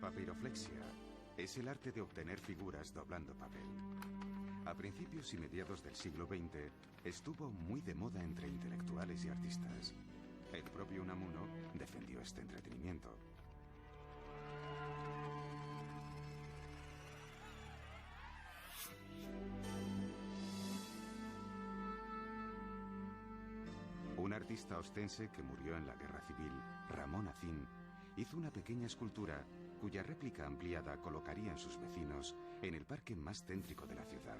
papiroflexia es el arte de obtener figuras doblando papel. A principios y mediados del siglo XX estuvo muy de moda entre intelectuales y artistas. El propio Unamuno defendió este entretenimiento. Un artista ostense que murió en la Guerra Civil, Ramón Acín, hizo una pequeña escultura cuya réplica ampliada colocaría en sus vecinos en el parque más céntrico de la ciudad.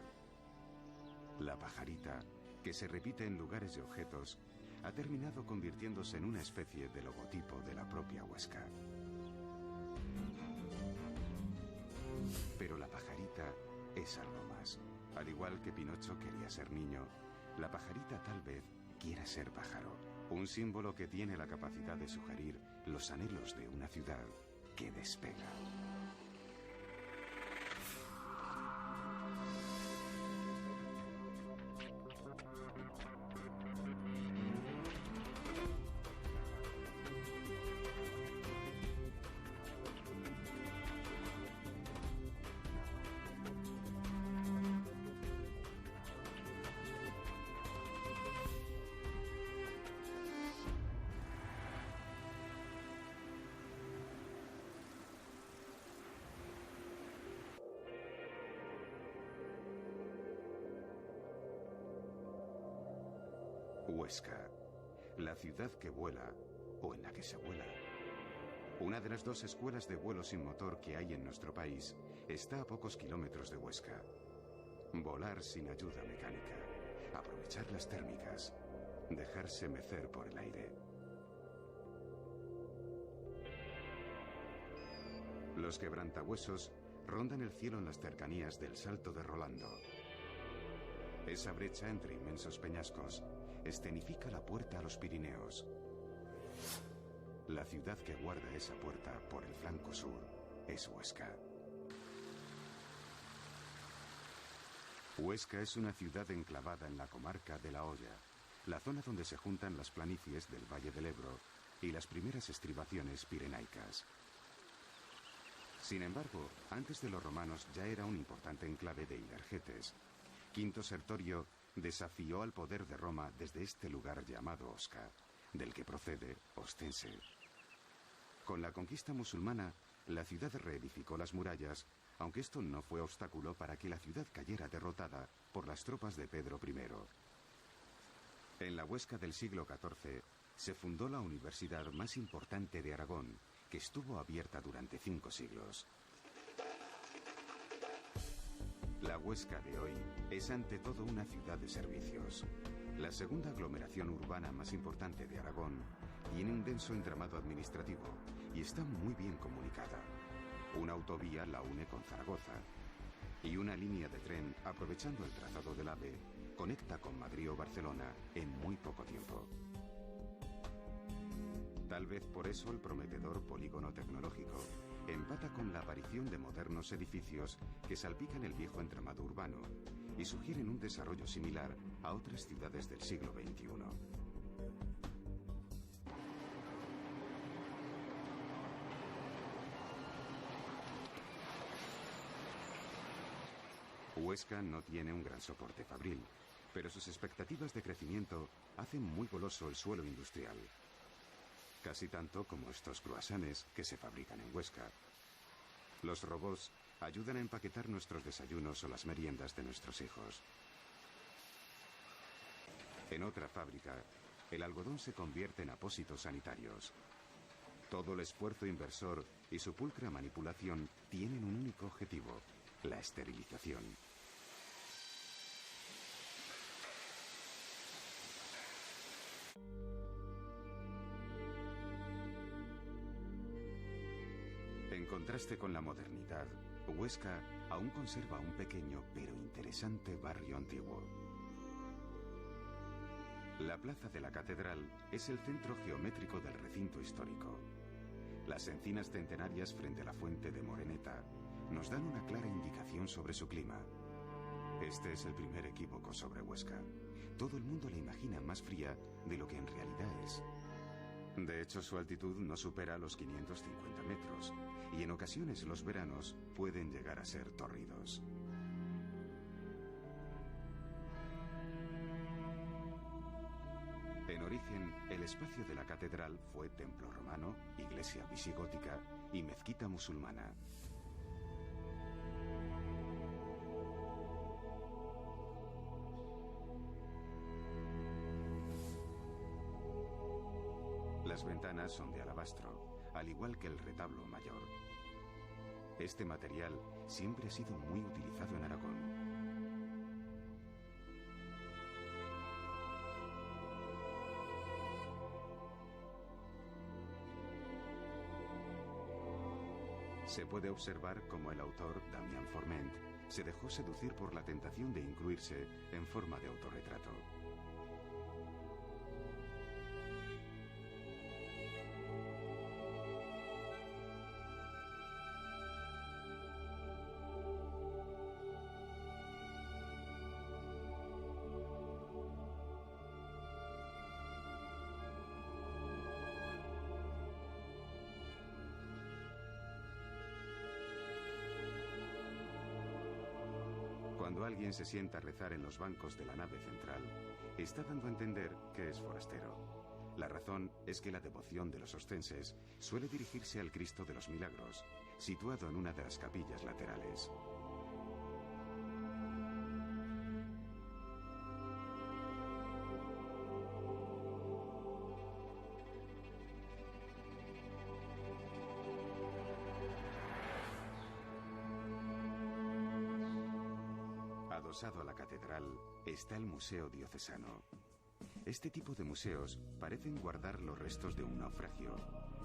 La pajarita, que se repite en lugares y objetos, ha terminado convirtiéndose en una especie de logotipo de la propia Huesca. Pero la pajarita es algo más. Al igual que Pinocho quería ser niño, la pajarita tal vez quiera ser pájaro. Un símbolo que tiene la capacidad de sugerir los anhelos de una ciudad que despega. Huesca, la ciudad que vuela o en la que se vuela. Una de las dos escuelas de vuelo sin motor que hay en nuestro país está a pocos kilómetros de Huesca. Volar sin ayuda mecánica, aprovechar las térmicas, dejarse mecer por el aire. Los quebrantahuesos rondan el cielo en las cercanías del Salto de Rolando. Esa brecha entre inmensos peñascos escenifica la puerta a los Pirineos. La ciudad que guarda esa puerta por el flanco sur es Huesca. Huesca es una ciudad enclavada en la comarca de La Hoya, la zona donde se juntan las planicies del Valle del Ebro y las primeras estribaciones pirenaicas. Sin embargo, antes de los romanos ya era un importante enclave de ilergetes. Quinto Sertorio desafió al poder de Roma desde este lugar llamado Osca, del que procede Ostense. Con la conquista musulmana, la ciudad reedificó las murallas, aunque esto no fue obstáculo para que la ciudad cayera derrotada por las tropas de Pedro I. En la Huesca del siglo XIV se fundó la universidad más importante de Aragón, que estuvo abierta durante 5 siglos. La Huesca de hoy es ante todo una ciudad de servicios. La segunda aglomeración urbana más importante de Aragón tiene un denso entramado administrativo y está muy bien comunicada. Una autovía la une con Zaragoza y una línea de tren, aprovechando el trazado del AVE, conecta con Madrid o Barcelona en muy poco tiempo. Tal vez por eso el prometedor polígono tecnológico empata con la aparición de modernos edificios que salpican el viejo entramado urbano y sugieren un desarrollo similar a otras ciudades del siglo XXI. Huesca no tiene un gran soporte fabril, pero sus expectativas de crecimiento hacen muy goloso el suelo industrial. Casi tanto como estos croissants que se fabrican en Huesca. Los robots ayudan a empaquetar nuestros desayunos o las meriendas de nuestros hijos. En otra fábrica, el algodón se convierte en apósitos sanitarios. Todo el esfuerzo inversor y su pulcra manipulación tienen un único objetivo: la esterilización. En contraste con la modernidad, Huesca aún conserva un pequeño pero interesante barrio antiguo. La plaza de la Catedral es el centro geométrico del recinto histórico. Las encinas centenarias frente a la fuente de Moreneta nos dan una clara indicación sobre su clima. Este es el primer equívoco sobre Huesca. Todo el mundo la imagina más fría de lo que en realidad es. De hecho, su altitud no supera los 550 metros y en ocasiones los veranos pueden llegar a ser tórridos. En origen, el espacio de la catedral fue templo romano, iglesia visigótica y mezquita musulmana. Las ventanas son de alabastro, al igual que el retablo mayor. Este material siempre ha sido muy utilizado en Aragón. Se puede observar cómo el autor, Damián Forment, se dejó seducir por la tentación de incluirse en forma de autorretrato. Cuando alguien se sienta a rezar en los bancos de la nave central, está dando a entender que es forastero. La razón es que la devoción de los ostenses suele dirigirse al Cristo de los Milagros, situado en una de las capillas laterales. Adosado a la catedral está el Museo Diocesano. Este tipo de museos parecen guardar los restos de un naufragio,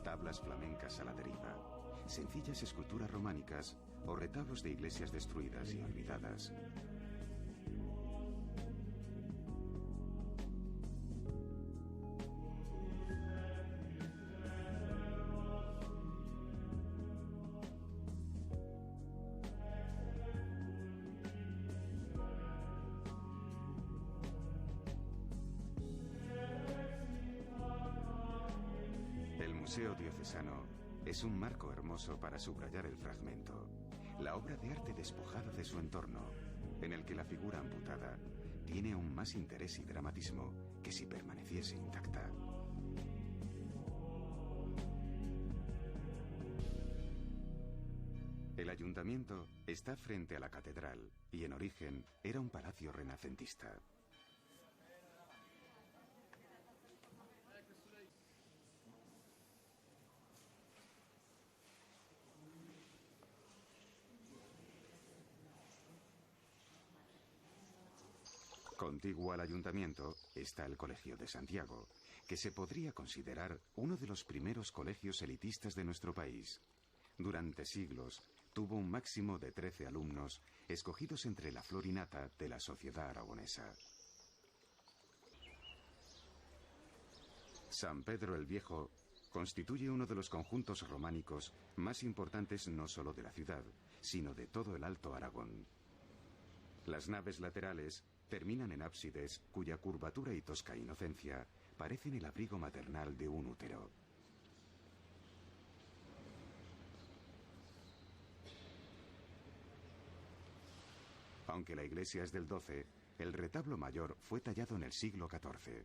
tablas flamencas a la deriva, sencillas esculturas románicas o retablos de iglesias destruidas y olvidadas. El Museo Diocesano es un marco hermoso para subrayar el fragmento, la obra de arte despojada de su entorno, en el que la figura amputada tiene aún más interés y dramatismo que si permaneciese intacta. El ayuntamiento está frente a la catedral y en origen era un palacio renacentista. Contiguo al ayuntamiento está el Colegio de Santiago, que se podría considerar uno de los primeros colegios elitistas de nuestro país. Durante siglos tuvo un máximo de 13 alumnos escogidos entre la flor y nata de la sociedad aragonesa. San Pedro el Viejo constituye uno de los conjuntos románicos más importantes no solo de la ciudad, sino de todo el Alto Aragón. Las naves laterales terminan en ábsides cuya curvatura y tosca inocencia parecen el abrigo maternal de un útero. Aunque la iglesia es del XII, el retablo mayor fue tallado en el siglo XIV.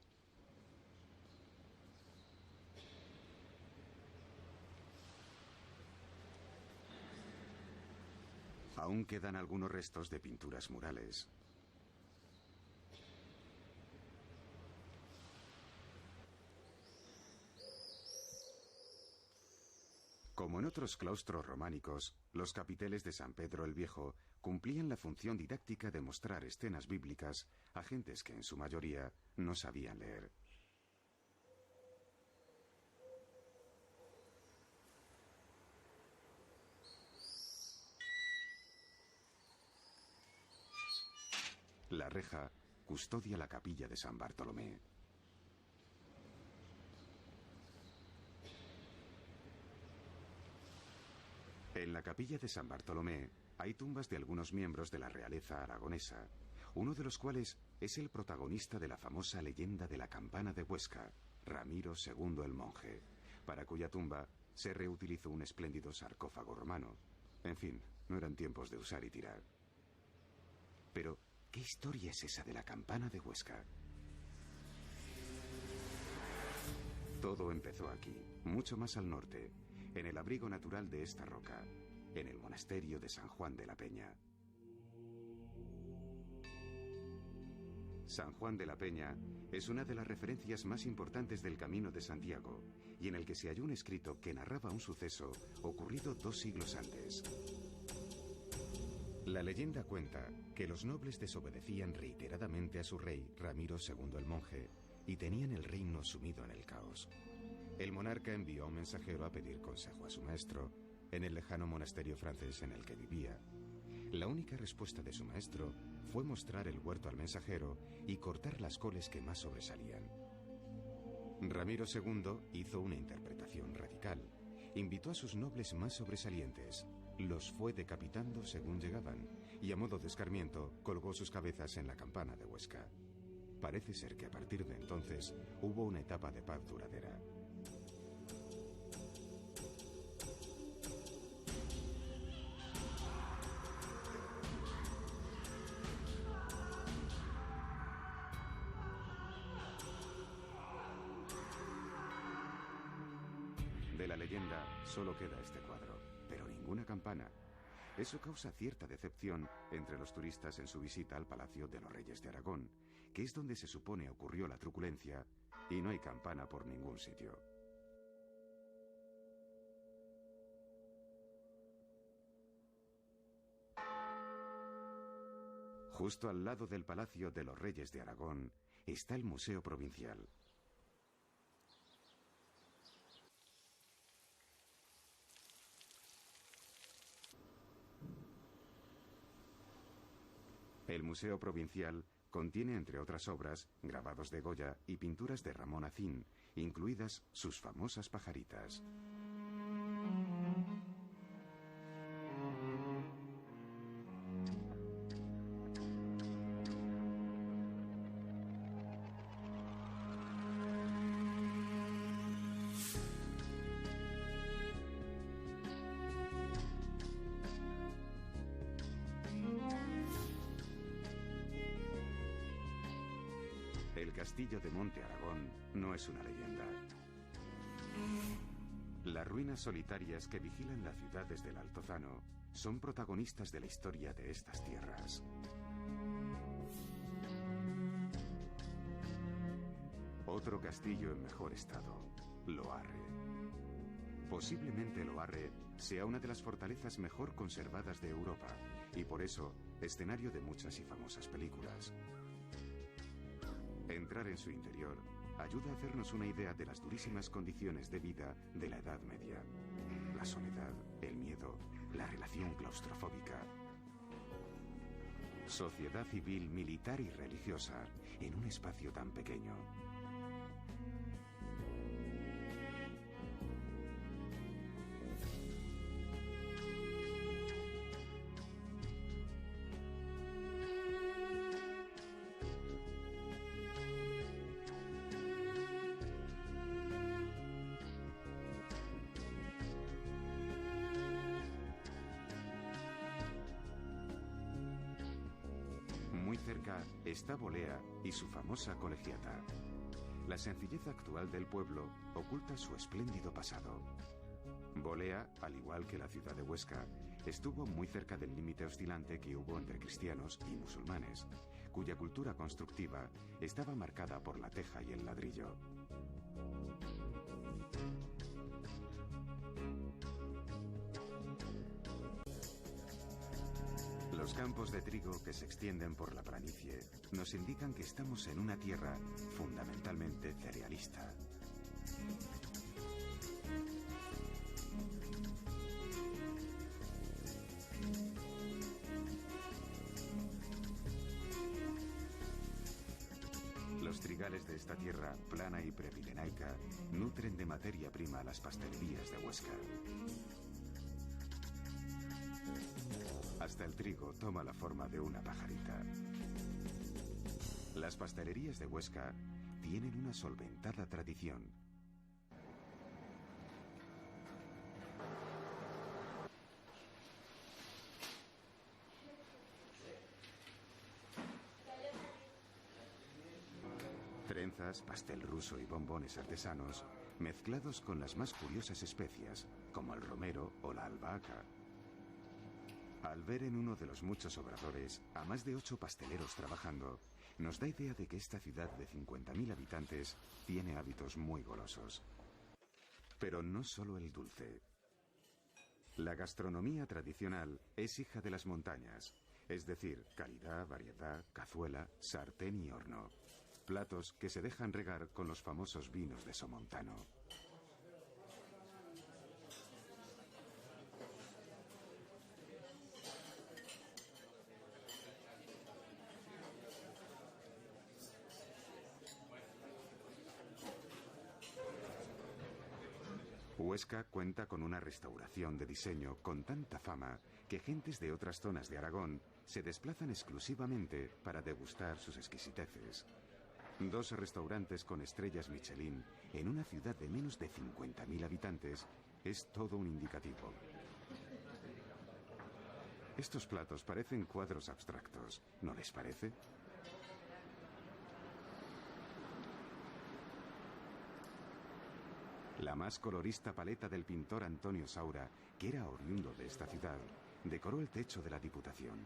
Aún quedan algunos restos de pinturas murales. Como en otros claustros románicos, los capiteles de San Pedro el Viejo cumplían la función didáctica de mostrar escenas bíblicas a gentes que en su mayoría no sabían leer. La reja custodia la capilla de San Bartolomé. En la capilla de San Bartolomé hay tumbas de algunos miembros de la realeza aragonesa, uno de los cuales es el protagonista de la famosa leyenda de la campana de Huesca, Ramiro II el Monje, para cuya tumba se reutilizó un espléndido sarcófago romano. En fin, no eran tiempos de usar y tirar. Pero, ¿qué historia es esa de la campana de Huesca? Todo empezó aquí, mucho más al norte, en el abrigo natural de esta roca, en el monasterio de San Juan de la Peña. San Juan de la Peña es una de las referencias más importantes del Camino de Santiago y en el que se halló un escrito que narraba un suceso ocurrido 2 siglos antes. La leyenda cuenta que los nobles desobedecían reiteradamente a su rey, Ramiro II el Monje, y tenían el reino sumido en el caos. El monarca envió a un mensajero a pedir consejo a su maestro en el lejano monasterio francés en el que vivía. La única respuesta de su maestro fue mostrar el huerto al mensajero y cortar las coles que más sobresalían. Ramiro II hizo una interpretación radical. Invitó a sus nobles más sobresalientes, los fue decapitando según llegaban y a modo de escarmiento colgó sus cabezas en la campana de Huesca. Parece ser que a partir de entonces hubo una etapa de paz duradera. De la leyenda solo queda este cuadro, pero ninguna campana. Eso causa cierta decepción entre los turistas en su visita al Palacio de los Reyes de Aragón, que es donde se supone ocurrió la truculencia, y no hay campana por ningún sitio. Justo al lado del Palacio de los Reyes de Aragón está el Museo Provincial. El Museo Provincial contiene, entre otras obras, grabados de Goya y pinturas de Ramón Acín, incluidas sus famosas pajaritas. El castillo de Monte Aragón no es una leyenda. Las ruinas solitarias que vigilan la ciudad desde el Altozano son protagonistas de la historia de estas tierras. Otro castillo en mejor estado, Loarre. Posiblemente Loarre sea una de las fortalezas mejor conservadas de Europa y por eso escenario de muchas y famosas películas. Entrar en su interior ayuda a hacernos una idea de las durísimas condiciones de vida de la Edad Media. La soledad, el miedo, la relación claustrofóbica. Sociedad civil, militar y religiosa en un espacio tan pequeño. Muy cerca está Bolea y su famosa colegiata. La sencillez actual del pueblo oculta su espléndido pasado. Bolea, al igual que la ciudad de Huesca, estuvo muy cerca del límite oscilante que hubo entre cristianos y musulmanes, cuya cultura constructiva estaba marcada por la teja y el ladrillo. Los campos de trigo que se extienden por la planicie nos indican que estamos en una tierra fundamentalmente cerealista. Los trigales de esta tierra plana y prepirenaica nutren de materia prima las pastelerías de Huesca. Hasta el trigo toma la forma de una pajarita. Las pastelerías de Huesca tienen una solventada tradición. trenzas, pastel ruso y bombones artesanos, mezclados con las más curiosas especias, como el romero o la albahaca. Al ver en uno de los muchos obradores a más de 8 pasteleros trabajando, nos da idea de que esta ciudad de 50.000 habitantes tiene hábitos muy golosos. Pero no solo el dulce. La gastronomía tradicional es hija de las montañas, es decir, calidad, variedad, cazuela, sartén y horno. Platos que se dejan regar con los famosos vinos de Somontano. Huesca cuenta con una restauración de diseño con tanta fama que gentes de otras zonas de Aragón se desplazan exclusivamente para degustar sus exquisiteces. 2 restaurantes con estrellas Michelin en una ciudad de menos de 50.000 habitantes es todo un indicativo. Estos platos parecen cuadros abstractos, ¿no les parece? La más colorista paleta del pintor Antonio Saura, que era oriundo de esta ciudad, decoró el techo de la Diputación.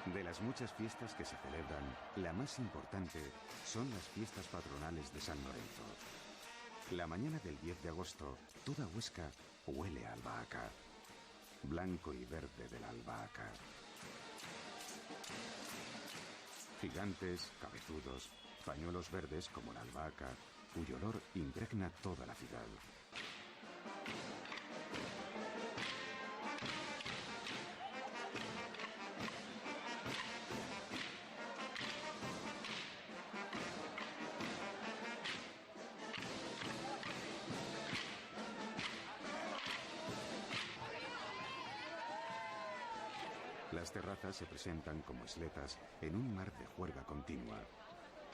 De las muchas fiestas que se celebran, la más importante son las fiestas patronales de San Lorenzo. La mañana del 10 de agosto, toda Huesca huele a albahaca. Blanco y verde de la albahaca. Gigantes, cabezudos, pañuelos verdes como la albahaca, cuyo olor impregna toda la ciudad. Las terrazas se presentan como isletas en un mar de juerga continua.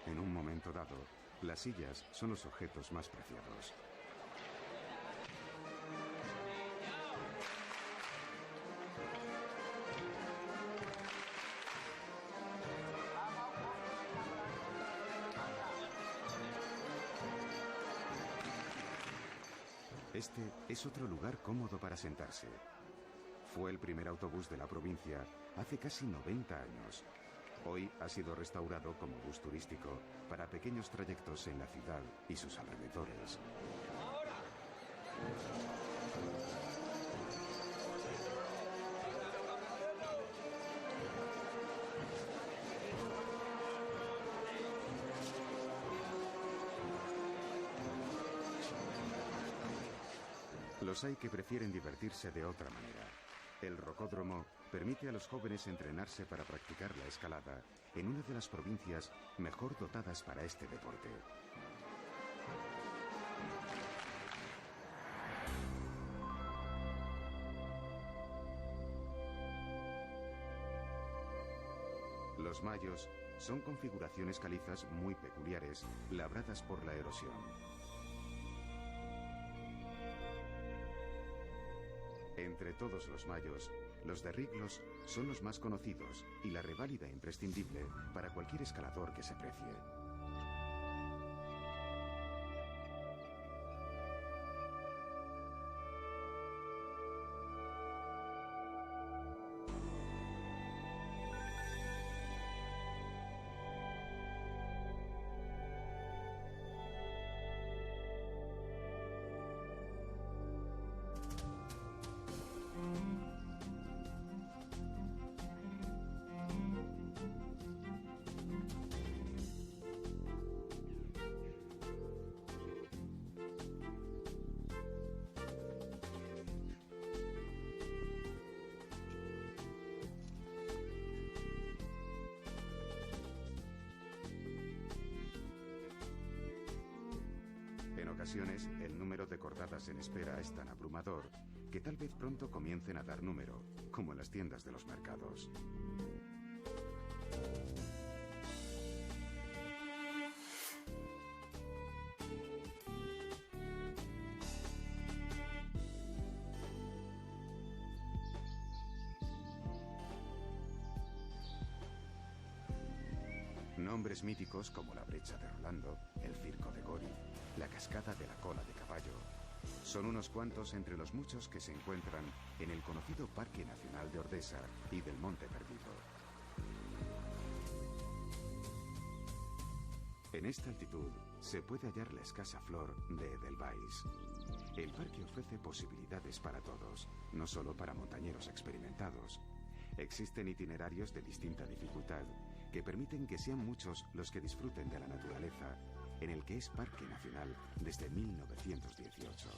En un momento dado, las sillas son los objetos más preciados. Este es otro lugar cómodo para sentarse. Fue el primer autobús de la provincia hace casi 90 años. Hoy ha sido restaurado como bus turístico para pequeños trayectos en la ciudad y sus alrededores. Los hay que prefieren divertirse de otra manera. El rocódromo permite a los jóvenes entrenarse para practicar la escalada en una de las provincias mejor dotadas para este deporte. Los mayos son configuraciones calizas muy peculiares, labradas por la erosión. Entre todos los mayos, los de Riglos son los más conocidos y la reválida imprescindible para cualquier escalador que se precie. En ocasiones, el número de cordadas en espera es tan abrumador que tal vez pronto comiencen a dar número, como en las tiendas de los mercados. Nombres míticos como la Brecha de Rolando, el Circo de Gori, la Cascada de la Cola de Caballo, son unos cuantos entre los muchos que se encuentran en el conocido Parque Nacional de Ordesa y del Monte Perdido. En esta altitud se puede hallar la escasa flor de Edelweiss. El parque ofrece posibilidades para todos, no solo para montañeros experimentados. Existen itinerarios de distinta dificultad que permiten que sean muchos los que disfruten de la naturaleza, en el que es Parque Nacional desde 1918.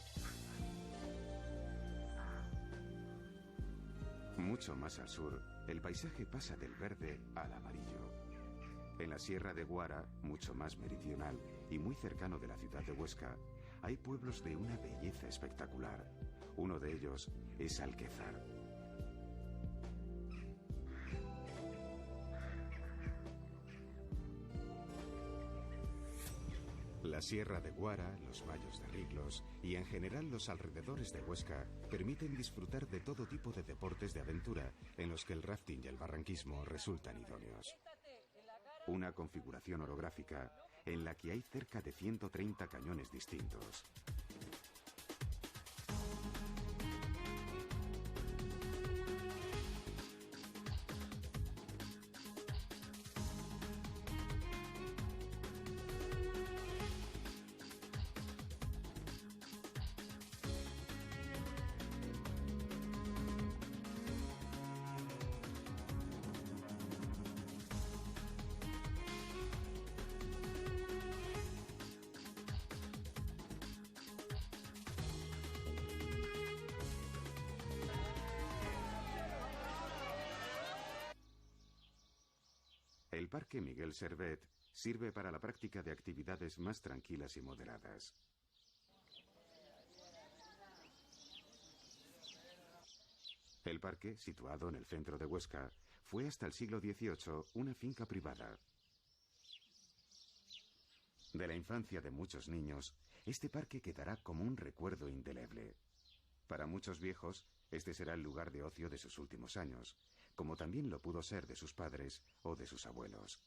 Mucho más al sur, el paisaje pasa del verde al amarillo. En la Sierra de Guara, mucho más meridional y muy cercano de la ciudad de Huesca, hay pueblos de una belleza espectacular. Uno de ellos es Alquezar. La Sierra de Guara, los valles de Riglos y en general los alrededores de Huesca permiten disfrutar de todo tipo de deportes de aventura en los que el rafting y el barranquismo resultan idóneos. Una configuración orográfica en la que hay cerca de 130 cañones distintos. El Parque Miguel Servet sirve para la práctica de actividades más tranquilas y moderadas. El parque, situado en el centro de Huesca, fue hasta el siglo XVIII una finca privada. De la infancia de muchos niños, este parque quedará como un recuerdo indeleble. Para muchos viejos, este será el lugar de ocio de sus últimos años, como también lo pudo ser de sus padres o de sus abuelos.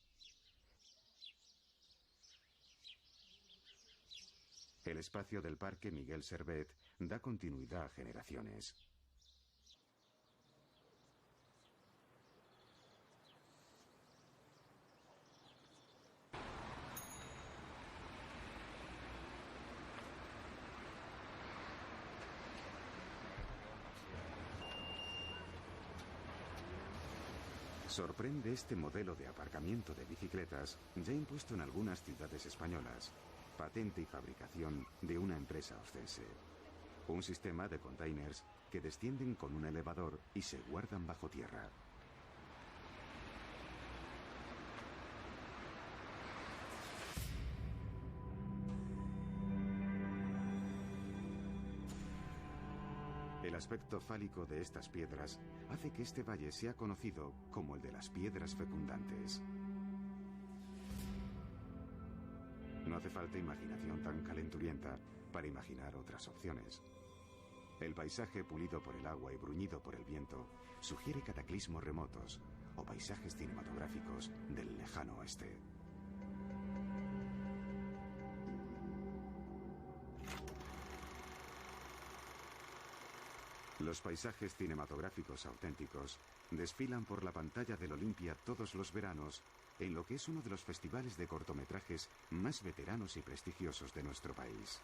El espacio del Parque Miguel Servet da continuidad a generaciones. Sorprende este modelo de aparcamiento de bicicletas ya impuesto en algunas ciudades españolas, patente y fabricación de una empresa oscense. Un sistema de containers que descienden con un elevador y se guardan bajo tierra. El aspecto fálico de estas piedras hace que este valle sea conocido como el de las piedras fecundantes. No hace falta imaginación tan calenturienta para imaginar otras opciones. El paisaje pulido por el agua y bruñido por el viento sugiere cataclismos remotos o paisajes cinematográficos del lejano oeste. Los paisajes cinematográficos auténticos desfilan por la pantalla del Olimpia todos los veranos en lo que es uno de los festivales de cortometrajes más veteranos y prestigiosos de nuestro país.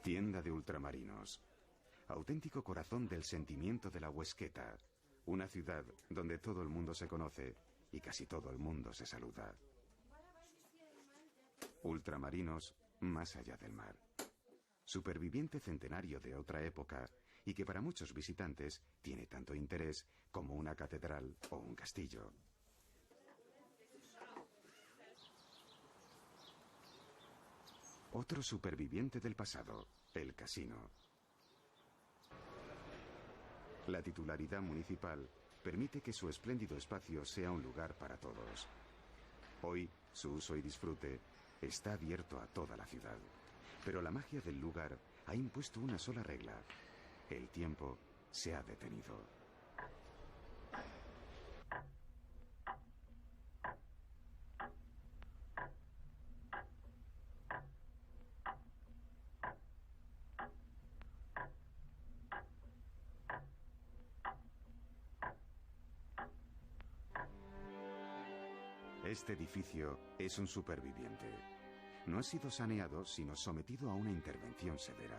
Tienda de ultramarinos. Auténtico corazón del sentimiento de la Huesqueta, una ciudad donde todo el mundo se conoce y casi todo el mundo se saluda. Ultramarinos más allá del mar. Superviviente centenario de otra época y que para muchos visitantes tiene tanto interés como una catedral o un castillo. Otro superviviente del pasado, el casino. La titularidad municipal permite que su espléndido espacio sea un lugar para todos. Hoy, Su uso y disfrute está abierto a toda la ciudad. Pero la magia del lugar ha impuesto una sola regla. El tiempo se ha detenido. Este edificio es un superviviente. No ha sido saneado, sino sometido a una intervención severa,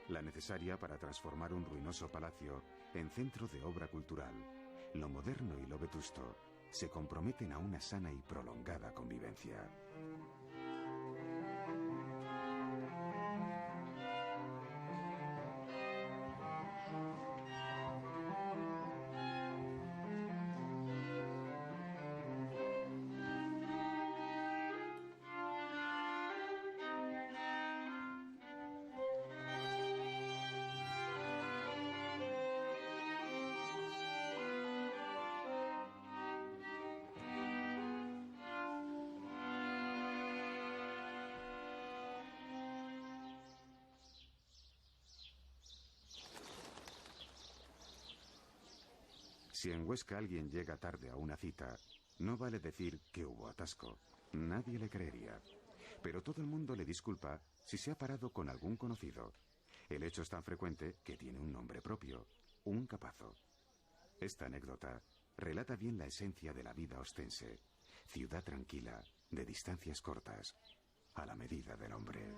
la necesaria para transformar un ruinoso palacio en centro de obra cultural. Lo moderno y lo vetusto se comprometen a una sana y prolongada convivencia. Si en Huesca alguien llega tarde a una cita, no vale decir que hubo atasco. Nadie le creería. Pero todo el mundo le disculpa si se ha parado con algún conocido. El hecho es tan frecuente que tiene un nombre propio, un capazo. Esta anécdota relata bien la esencia de la vida ostense. Ciudad tranquila, de distancias cortas, a la medida del hombre.